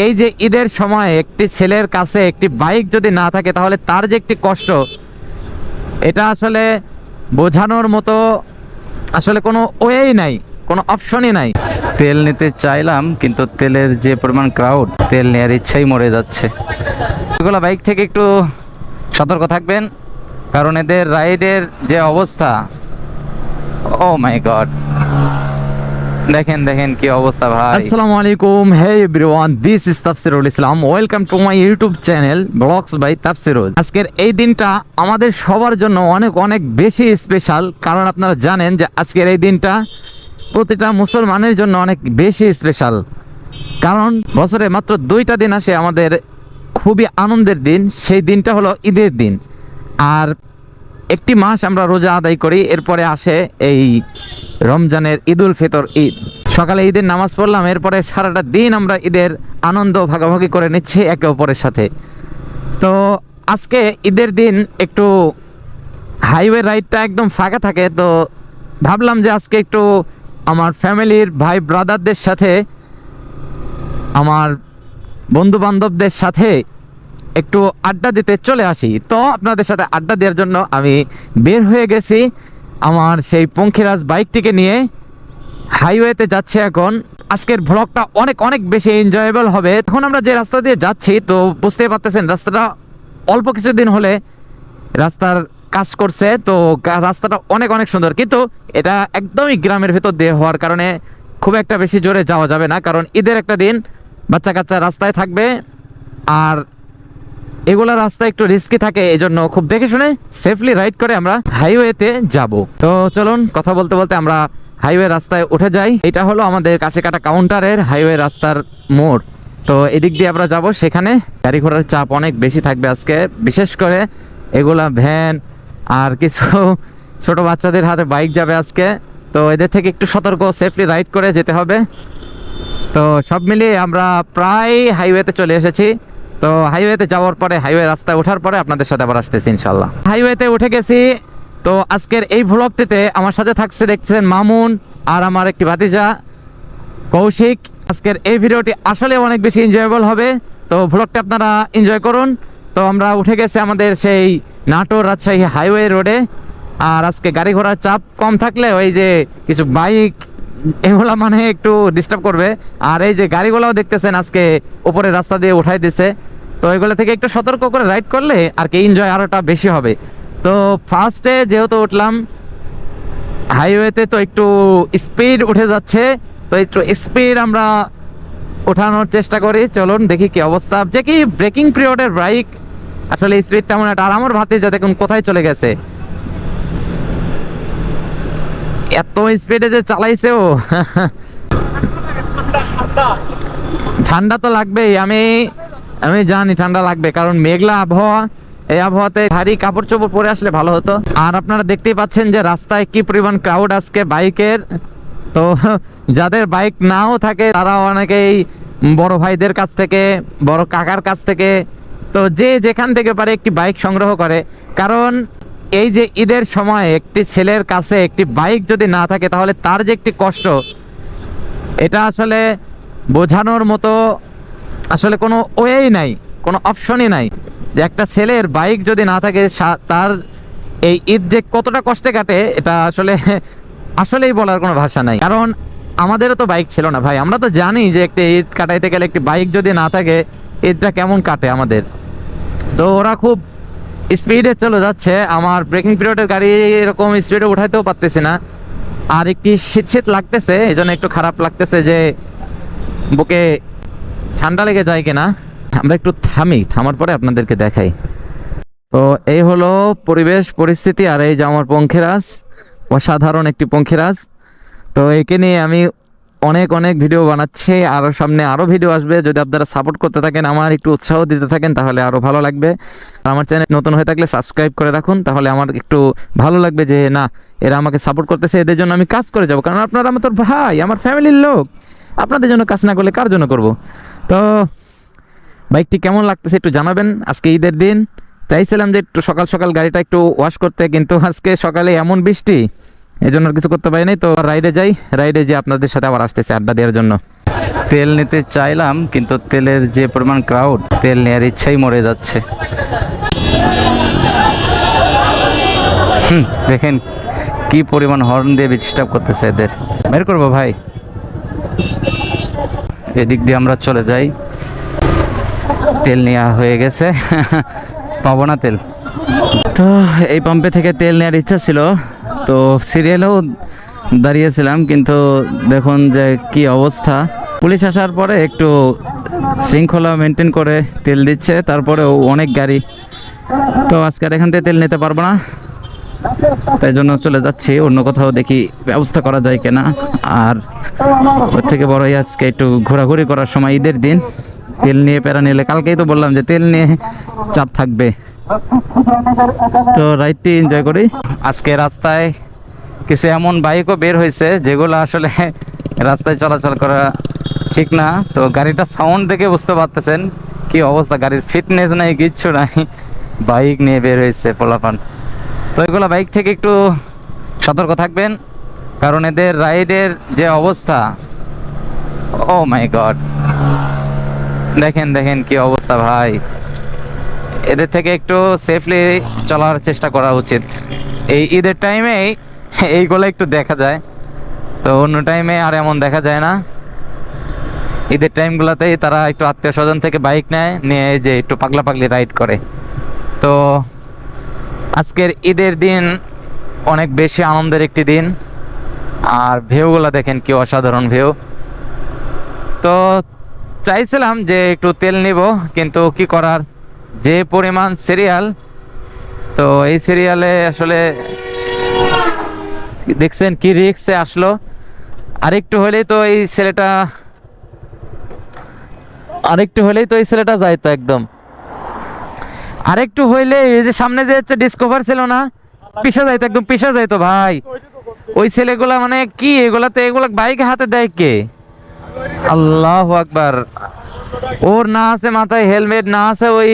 এই যে ঈদের সময় একটি ছেলের কাছে একটি বাইক যদি না থাকে তাহলে তার যে একটি কষ্ট, এটা আসলে বোঝানোর মতো আসলে কোনো ওয়েই নাই, কোনো অপশনই নাই। তেল নিতে চাইলাম কিন্তু তেলের যে পরিমাণ ক্রাউড, তেল নেওয়ার ইচ্ছাই মরে যাচ্ছে। এগুলো বাইক থেকে একটু সতর্ক থাকবেন, কারণ এদের রাইডের যে অবস্থা, ও মাই গড, দেখেন দেখেন কি অবস্থা ভাই। আসসালামু আলাইকুম, হে everyone, this is Tafsirul Islam. Welcome to my YouTube channel blogs by Tafsirul. আজকের এই দিনটা আমাদের সবার জন্য অনেক অনেক বেশি স্পেশাল, কারণ আপনারা জানেন যে আজকের এই দিনটা প্রতিটা মুসলমানের জন্য অনেক বেশি স্পেশাল। কারণ বছরে মাত্র 2টা দিন আসে আমাদের খুবই আনন্দের দিন, সেই দিনটা হলো ঈদের দিন। আর একটি মাস আমরা রোজা আদায় করি, এরপরে আসে এই রমজানের ঈদুল ফিতর ঈদ। সকালে ঈদের নামাজ পড়লাম, এরপরে সারাটা দিন আমরা ঈদের আনন্দ ভাগাভাগি করে নিচ্ছি একে অপরের সাথে। তো আজকে ঈদের দিন একটু হাইওয়ে রাইডটা একদম ফাঁকা থাকে, তো ভাবলাম যে আজকে একটু আমার ফ্যামিলির ভাই ব্রাদারদের সাথে, আমার বন্ধু বান্ধবদের সাথে একটু আড্ডা দিতে চলে আসি। তো আপনাদের সাথে আড্ডা দেওয়ার জন্য আমি বের হয়ে গেছি আমার সেই পঙ্খিরাজ বাইকটিকে নিয়ে। হাইওয়েতে যাচ্ছে এখন। আজকের ভ্লগটা অনেক অনেক বেশি এনজয়েবল হবে। এখন আমরা যে রাস্তা দিয়ে যাচ্ছি, তো বুঝতেই পারতেছেন রাস্তাটা অল্প কিছুদিন হলে রাস্তার কাজ করছে, তো রাস্তাটা অনেক অনেক সুন্দর, কিন্তু এটা একদমই গ্রামের ভেতর দিয়ে হওয়ার কারণে খুব একটা বেশি জোরে যাওয়া যাবে না, কারণ ঈদের একটা দিন বাচ্চা কাচ্চা রাস্তায় থাকবে, আর এগুলা রাস্তা একটু রিস্কি থাকে, এই জন্য খুব দেখে শুনে সেফলি রাইড করে আমরা হাইওয়েতে যাব। তো চলুন কথা বলতে বলতে আমরা হাইওয়ে রাস্তায় উঠে যাই। এটা হলো আমাদের কাছে কাটা কাউন্টারের হাইওয়ে রাস্তার মোড়। তো এদিক দিয়ে আমরা যাব, সেখানে গাড়ি ঘোড়ার চাপ অনেক বেশি থাকবে আজকে, বিশেষ করে এগুলা ভ্যান আর কিছু ছোট বাচ্চাদের হাতে বাইক যাবে আজকে। তো এদের থেকে একটু সতর্ক সেফলি রাইড করে যেতে হবে। তো সব মিলিয়ে আমরা প্রায় হাইওয়েতে চলে এসেছি। তো হাইওয়েতে যাওয়ার পরে, হাইওয়ে রাস্তায় ওঠার পরে আপনাদের সাথে আবার আসতেছি ইনশাল্লাহ। হাইওয়েতে উঠে গেছি। তো আজকের এই ভ্লগটিতে আমার সাথে থাকছে, দেখছেন, মামুন আর আমার একটি ভাতিজা কৌশিক। আজকের এই ভিডিওটি আসলে অনেক বেশি এনজয়েবল হবে, তো ভ্লগটা আপনারা এনজয় করুন। তো আমরা উঠে গেছি আমাদের সেই নাটোর রাজশাহী হাইওয়ে রোডে। আর আজকে গাড়ি ঘোড়ার চাপ কম থাকলে ওই যে কিছু বাইক এগুলা মানে একটু ডিস্টার্ব করবে। আর এই যে গাড়িগুলোও দেখতেছেন আজকে উপরে রাস্তা দিয়ে উঠাই দিছে, তো এগুলো থেকে একটু সতর্ক করে রাইড করলে আর কি এনজয় আরোটা বেশি হবে। তো ফার্স্টে যেহেতু উঠলাম হাইওয়েতে, তো একটু স্পিড উঠে যাচ্ছে, তো একটু স্পিড আমরা ওঠানোর চেষ্টা করি। চলুন দেখি কি অবস্থা। যে কি ব্রেকিং পিরিয়ডের বাইক, আসলে স্পিড তেমন একটা। আর আমার ভাতিজা দেখুন কোথায় চলে গেছে, এত স্পিডে যে চালাইছে ও। ঠান্ডা তো লাগবেই, আমি জানি ঠান্ডা লাগবে, কারণ মেঘলা আবহাওয়া। এই আবহাওয়াতে ভারী কাপড় চোপড় পরে আসলে ভালো হতো। আর আপনারা দেখতেই পাচ্ছেন যে রাস্তায় কি পরিমাণ ক্রাউড আজকে বাইকের। তো যাদের বাইক নাও থাকে তারা অনেকেই বড় ভাইদের কাছ থেকে, বড় কাকার কাছ থেকে, তো যে যেখান থেকে পারে একটি বাইক সংগ্রহ করে। কারণ এই যে ঈদের সময় একটি ছেলের কাছে একটি বাইক যদি না থাকে তাহলে তার যে একটি কষ্ট, এটা আসলে বোঝানোর মতো আসলে কোনো ওয়েই নাই, কোনো অপশনই নাই। যে একটা ছেলের বাইক যদি না থাকে তার এই ঈদ যে কতটা কষ্টে কাটে, এটা আসলেই বলার কোনো ভাষা নাই। কারণ আমাদেরও তো বাইক ছিল না ভাই, আমরা তো জানি যে একটা ঈদ কাটাইতে গেলে একটি বাইক যদি না থাকে ঈদটা কেমন কাটে আমাদের। তো ওরা খুব স্পিডে চলে যাচ্ছে, আমার ব্রেকিং পিরিয়ডের গাড়ি এরকম স্পিডে উঠাইতেও পারতেছি না। আর একটি শীত শীত লাগতেছে, এই জন্য একটু খারাপ লাগতেছে যে বুকে ঠান্ডা লেগে যায় কিনা। আমরা একটু থামার পরে আপনাদেরকে দেখাই। তো এই হলো পরিবেশ পরিস্থিতি। আর এই যে আমার পঙ্খিরাজ, অসাধারণ একটি পঙ্খিরাজ। তো একে নিয়ে আমি অনেক অনেক ভিডিও বানাচ্ছি, আরও সামনে আরও ভিডিও আসবে। যদি আপনারা সাপোর্ট করতে থাকেন, আমার একটু উৎসাহ দিতে থাকেন, তাহলে আরও ভালো লাগবে। আমার চ্যানেল নতুন হয়ে থাকলে সাবস্ক্রাইব করে রাখুন, তাহলে আমার একটু ভালো লাগবে যে না, এরা আমাকে সাপোর্ট করতেছে, এদের জন্য আমি কাজ করে যাব। কারণ আপনারা আমার তো ভাই, আমার ফ্যামিলির লোক, আপনাদের জন্য কাজ না করলে কার জন্য করব। তো বাইকটি কেমন লাগতেছে একটু জানাবেন। আজকে ঈদের দিন চাইছিলাম যে একটু সকাল সকাল গাড়িটা একটু ওয়াশ করতে, কিন্তু আজকে সকালে এমন বৃষ্টি, এই জন্য কিছু করতে পারিনি। তো রাইডে যাই, রাইডে যেয়ে আপনাদের সাথে আবার আসতেছে আড্ডা দেওয়ার জন্য। তেল নিতে চাইলাম, কিন্তু তেলের যে পরিমাণ ক্রাউড, তেল নেওয়ার ইচ্ছাই মরে যাচ্ছে। দেখেন কি পরিমাণ হর্ন দিয়ে ডিস্টার্ব করতেছে এদের। বের করবো ভাই, এদিক দিয়ে আমরা চলে যাই। তেল নেওয়া হয়ে গেছে, পাবো না তেল। তো এই পাম্পে থেকে তেল নেওয়ার ইচ্ছা ছিল, তো সিরিয়ালেও দাঁড়িয়েছিলাম, কিন্তু দেখুন যে কি অবস্থা। পুলিশ আসার পরে একটু শৃঙ্খলা মেনটেন করে তেল দিচ্ছে, তারপরেও অনেক গাড়ি। তো আজকে এখান থেকে তেল নিতে পারবো না, তাই জন্য চলে যাচ্ছি অন্য কোথাও, দেখি ব্যবস্থা করা যায় কিনা। আর ওর থেকে বড়ই আজকে একটু ঘোরাঘুরি করার সময়, ঈদের দিন তেল নিয়ে প্যারা নিলে, কালকেই তো বললাম যে তেল নিয়ে চাপ থাকবে, তো রাইডটি এনজয় করি। আজকে রাস্তায় কিছু এমন বাইকও বের হয়েছে যেগুলো আসলে রাস্তায় চলাচল করা ঠিক না। তো গাড়িটা সাউন্ড দেখে বুঝতে পারতেছেন কি অবস্থা, গাড়ির ফিটনেস নাই, কিচ্ছু নাই, বাইক নিয়ে বের হয়েছে পোলাপান। তো এগুলো বাইক থেকে একটু সতর্ক থাকবেন, কারণ এদের রাইডের যে অবস্থা, ও মাই গড, দেখেন দেখেন কি অবস্থা ভাই। এদের থেকে একটু সেফলি চলার চেষ্টা করা উচিত। এই ঈদের টাইমে এইগুলো একটু দেখা যায়, তো অন্য টাইমে আর এমন দেখা যায় না। ঈদের টাইমগুলোতেই তারা একটু আত্মীয় স্বজন থেকে বাইক নেয়, নিয়ে যে একটু পাগলা পাগলি রাইড করে। তো আজকের ঈদের দিন অনেক বেশি আনন্দের একটি দিন, আর ভিউগুলো দেখেন কি অসাধারণ ভিউ। তো চাইছিলাম যে একটু তেল নিব, কিন্তু কি করার, যে পরিমাণ সিরিয়াল, তো এই সিরিয়ালে আসলে দেখছেন কি রিক্সে আসলো। আরেকটু হলেই তো এই ছেলেটা যাইতো একদম। আরেকটু হইলে এই যে সামনে যে হচ্ছে ডিসকভার ছিল না, পিছা যাইতো, একদম পিছা যাইতো ভাই। ওই ছেলেগুলা মানে কি, এগুলা বাইক হাতে দেয় কে? আল্লাহু আকবার। ওর না আছে মাথায় হেলমেট, না আছে ওই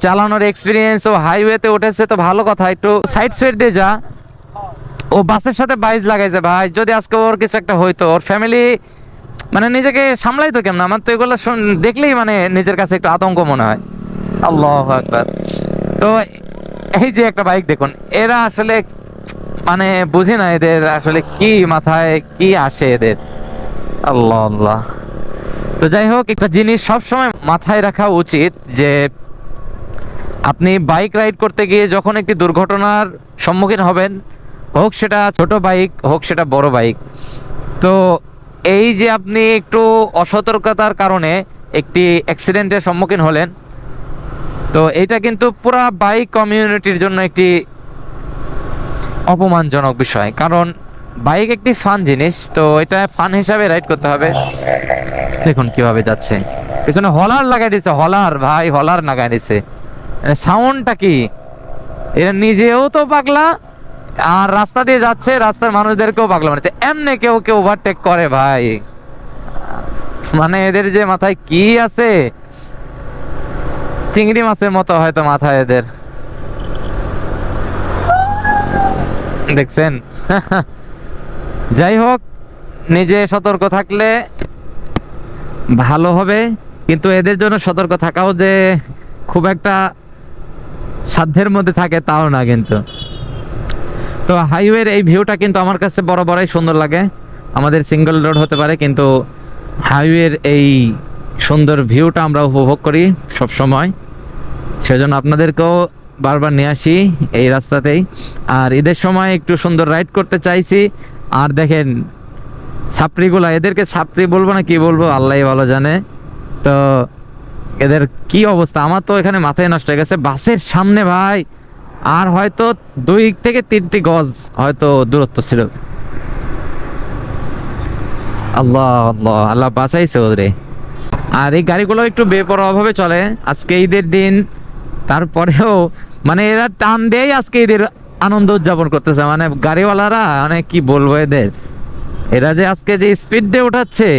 চালানোর এক্সপিরিয়েন্স। ও হাইওয়েতে উঠেছে তো ভালো কথা, একটু সাইড সাইড দিয়ে যা। ও বাসের সাথে বাইজ লাগাইছে ভাই। যদি আজকে ওর কিছু একটা হইতো, ওর ফ্যামিলি মানে নিজেকে সামলাইতো কেমন? আমার তো এগুলো দেখলেই মানে নিজের কাছে একটু আতঙ্ক মনে হয়। আল্লাহু আকবার। তো এই যে একটা বাইক দেখুন, এরা আসলে মানে বুঝি না এদের আসলে কি মাথায় কি আসে এদের। আল্লাহ আল্লাহ। তো যাই হোক, একটা জিনিস সবসময় মাথায় রাখা উচিত যে আপনি বাইক রাইড করতে গিয়ে যখন একটি দুর্ঘটনার সম্মুখীন হবেন, হোক সেটা ছোট বাইক, হোক সেটা বড় বাইক, তো এই যে আপনি একটু অসতর্কতার কারণে একটি অ্যাক্সিডেন্টের সম্মুখীন হলেন, তো এটা কিন্তু পুরা বাইক কমিউনিটির জন্য একটি অপমানজনক বিষয়। কারণ বাইক একটি ফান জিনিস, তো এটা ফান হিসাবে রাইড করতে হবে। দেখুন কিভাবে যাচ্ছে, পিছনে হলার লাগাই দিচ্ছে, হলার ভাই, হলার লাগাই দিচ্ছে। সাউন্ডটা কি, এরা নিজেও তো পাগলা, আর রাস্তা দিয়ে যাচ্ছে, রাস্তার মানুষদেরকেও পাগলা মানছে। এমনি কেউ কেউ ওভারটেক করে ভাই, মানে এদের যে মাথায় কি আছে, চিংড়ি মাছের মতো হয়তো মাথায় এদের, দেখছেন। যাই হোক, নিজে সতর্ক থাকলে ভালো হবে, কিন্তু এদের জন্য সতর্ক থাকাও যে খুব একটা সাধ্যের মধ্যে থাকে তাও না কিন্তু। তো হাইওয়ের এই ভিউটা কিন্তু আমার কাছে বড়ই সুন্দর লাগে। আমাদের সিঙ্গেল রোড হতে পারে, কিন্তু হাইওয়ের এই সুন্দর ভিউটা আমরা উপভোগ করি সব সময়। সেজন্য আপনাদেরকেও বারবার নিয়ে আসি এই রাস্তাতেই। আর ঈদের সময় একটু সুন্দর রাইড করতে চাইছি। আর দেখেন ছাপড়িগুলা, এদেরকে ছাপড়ি বলবো না কি বলবো আল্লাহই ভালো জানে। তো এদের কি অবস্থা, আমার তো এখানে মাথায় নষ্ট হয়ে গেছে। বাসের সামনে ভাই আর হয়তো 2 থেকে 3টি গজ হয়তো দূরত্ব ছিল। আল্লাহ আল্লাহ আল্লাহ বাঁচাইছে ওদের। আর এই গাড়িগুলো একটু বেপরোয়াভাবে চলে আজকে ঈদের দিন, তারপরেও মানে এরা টান দেয় আজকে ঈদের আনন্দ উদযাপন করতেছে। মানে গাড়িওয়ালারা মানে কি বলবো এদের, এরা যে আজকে যে স্পিডে উঠাচ্ছে,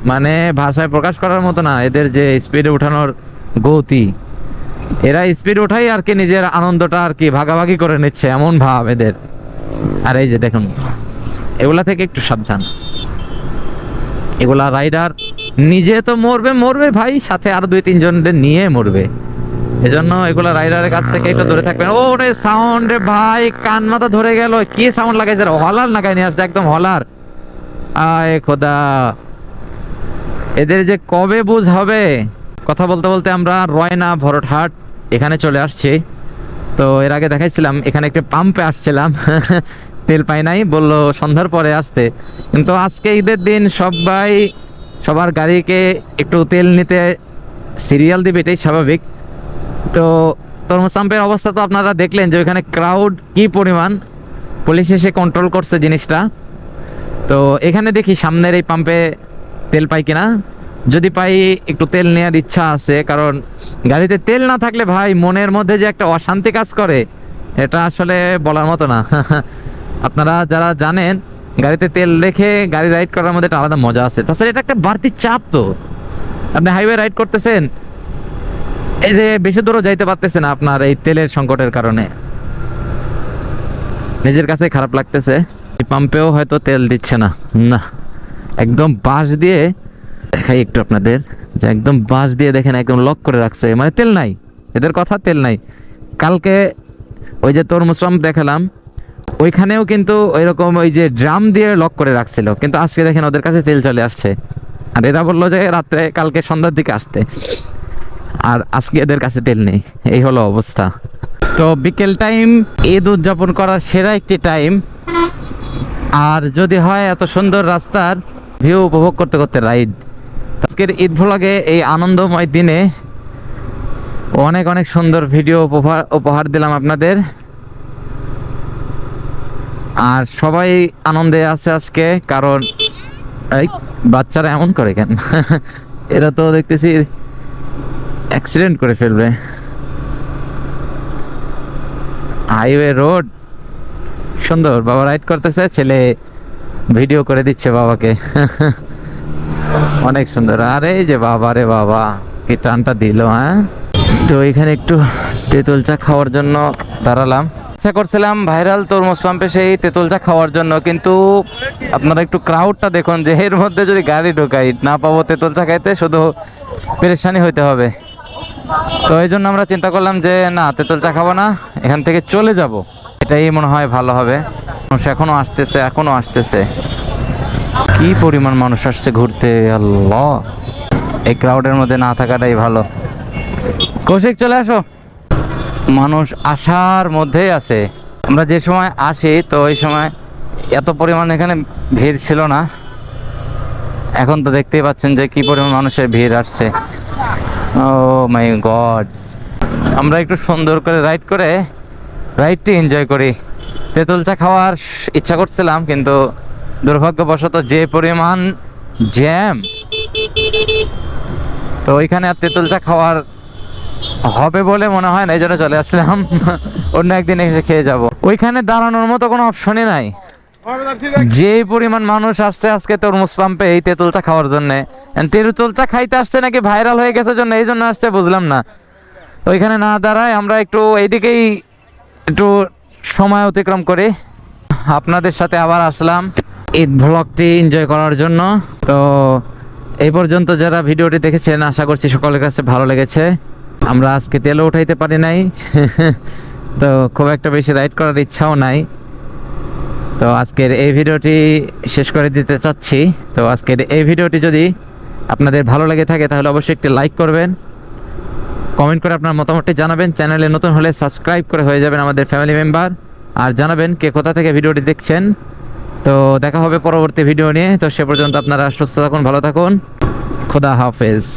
মানে ভাষায় প্রকাশ করার মতো না। এদের যে স্পিডে উঠানোর গতি, এরা স্পিড ওঠাই আর কি নিজের আনন্দটা আর কি ভাগাভাগি করে নিচ্ছে, এমন ভাব এদের। আর এই যে দেখুন, এগুলা থেকে একটু সাবধান। এগুলা রাইডার নিজে তো মরবে মরবে ভাই, সাথে আরো 2-3 জনদের নিয়ে মরবে। এজন্য এগুলা রাইডারের কাছ থেকে একটু দূরে থাকবেন। ও রে সাউন্ড রে ভাই, কান মাথা ধরে গেল। কি সাউন্ড লাগাইছে? হলার লাগাই নিয়ে আসছে, একদম হলার। আয় খোদা, এদের যে কবে বুঝ হবে। কথা বলতে বলতে আমরা রয়না ভরটহাট এখানে চলে আসছি। তো এর আগে দেখাইছিলাম এখানে একটা পাম্পে আসছিলাম, তেল পাই নাই, বললো সন্ধ্যার পরে আসতে। কিন্তু আজকে ঈদের দিন সবাই সবার গাড়িকে একটু তেল নিতে সিরিয়াল দিবে, এটাই স্বাভাবিক। তো তরমুজ পাম্পের অবস্থা তো আপনারা দেখলেন যে ওইখানে ক্রাউড কি পরিমাণ, পুলিশ এসে কন্ট্রোল করছে জিনিসটা। তো এখানে দেখি সামনের এই পাম্পে তেল পাই কিনা। যদি পাই একটু তেল নেওয়ার ইচ্ছা আছে, কারণ গাড়িতে তেল না থাকলে ভাই মনের মধ্যে যে একটা অশান্তি কাজ করে, এটা আসলে বলার মতো না। আপনারা যারা জানেন, গাড়িতে তেল রেখে গাড়ি রাইড করার মধ্যে একটা আলাদা মজা আছে। তাছাড়া এটা একটা বাড়তি চাপ। তো আপনি হাইওয়ে রাইড করতেছেন, এই যে বেশি দূরও যাইতে পারতেছেন আপনার এই তেলের সংকটের কারণে, নিজের কাছে খারাপ লাগতেছে। এই পাম্পেও হয়তো তেল দিচ্ছে না, না একদম বাঁশ দিয়ে দেখাই একটু আপনাদের, যে একদম বাঁশ দিয়ে দেখেন একদম লক করে রাখছে, মানে তেল নাই, এদের কথা তেল নাই। কালকে ওই যে তরমুজ পাম্প দেখালাম, ওইখানেও কিন্তু ওইরকম ওই যে ড্রাম দিয়ে লক করে রাখছিল, কিন্তু আজকে দেখেন ওদের কাছে তেল চলে আসছে। আর এরা বললো যে রাত্রে কালকে সন্ধ্যার দিকে আসতে, আর আজকে এদের কাছে তেল নেই। এই হলো অবস্থা। তো বিকেল টাইম ঈদ উদযাপন করার সেরা একটি টাইম। আর যদি হয় এত সুন্দর রাস্তার ভিউ উপভোগ করতে করতে রাইড। আজকের ঈদ ভ্লগে এই আনন্দময় দিনে অনেক অনেক সুন্দর ভিডিও উপহার দিলাম আপনাদের। আর সবাই আনন্দে আছে আজকে, কারণ এই বাচ্চারা এমন করে কেন? এরা তো দেখতেছি অ্যাক্সিডেন্ট করে ফেলবে। হাইওয়ে রোড সুন্দর, বাবা রাইড করতেছে, ছেলে ভিডিও করে দিচ্ছে বাবাকে। অনেক সুন্দর। আরে যে বাবা রে বাবা, কি টানটা দিল। হ্যাঁ, তো এখানে একটু তেঁতুল চা খাওয়ার জন্য দাঁড়ালাম। আশা করছিলাম ভাইরাল তরমুজ পাম্পে সেই তেঁতুল চা খাওয়ার জন্য, কিন্তু আপনারা একটু ক্রাউডটা দেখুন, যে এর মধ্যে যদি গাড়ি ঢোকাই না পাবো তেঁতুল চা খাইতে, শুধু পেরেশানি হইতে হবে। তো এই জন্য আমরা চিন্তা করলাম যে না, তেঁতুল চা খাবো না, এখান থেকে চলে যাব, এটাই মনে হয় ভালো হবে। মানুষ এখনো আসতেছে, কি পরিমাণ মানুষ আসছে ঘুরতে। আল্লাহ, এই ক্রাউডের মধ্যে না থাকাটাই ভালো। কৌশিক চলে আসো, মানুষ আসার মধ্যেই আছে। আমরা যে সময় আসি তো ওই সময় এত পরিমাণ এখানে ভিড় ছিল না, এখন তো দেখতেই পাচ্ছেন যে কি পরিমাণ মানুষের ভিড় আসছে। ও মাই গড, আমরা একটু সুন্দর করে রাইডটি এনজয় করি। তেঁতুল চা খাওয়ার ইচ্ছা করছিলাম, কিন্তু দুর্ভাগ্যবশত যে পরিমাণ জ্যাম, তো ওইখানে আর তেঁতুল চা খাওয়ার হবে বলে মনে হয় না, এই জন্য চলে আসলাম। অন্য একদিন এসে খেয়ে যাব। ওইখানে দাঁড়ানোর মতো কোনো অপশনই নাই, যে পরিমাণ মানুষ আসছে আজকে তরমুজ পাম্পে এই তেঁতুল চা খাওয়ার জন্য। তেঁতুল চা খাইতে আসছে নাকি ভাইরাল হয়ে গেছে জন্য এই জন্য আসছে, বুঝলাম না। ওইখানে না দাঁড়ায় আমরা একটু এইদিকেই একটু সময় অতিক্রম করি। আপনাদের সাথে আবার আসলাম ঈদ ভ্লগটি এনজয় করার জন্য। তো এই পর্যন্ত যারা ভিডিওটি দেখেছেন, আশা করছি সকলের কাছে ভালো লেগেছে। আমরা আজকে তেলও উঠাইতে পারি নাই, তো খুব একটা বেশি রাইড করার ইচ্ছাও নাই। তো আজকের এই ভিডিওটি শেষ করে দিতে চাচ্ছি। তো আজকের এই ভিডিওটি যদি আপনাদের ভালো লেগে থাকে তাহলে অবশ্যই একটি লাইক করবেন, কমেন্ট করে আপনার মতামতটি জানাবেন। চ্যানেলে নতুন হলে সাবস্ক্রাইব করে হয়ে যাবেন আমাদের ফ্যামিলি মেম্বার, আর জানাবেন কে কোথা থেকে ভিডিওটি দেখছেন। তো দেখা হবে পরবর্তী ভিডিও নিয়ে। তো সে পর্যন্ত আপনারা সুস্থ থাকুন, ভালো থাকুন, খোদা হাফেজ।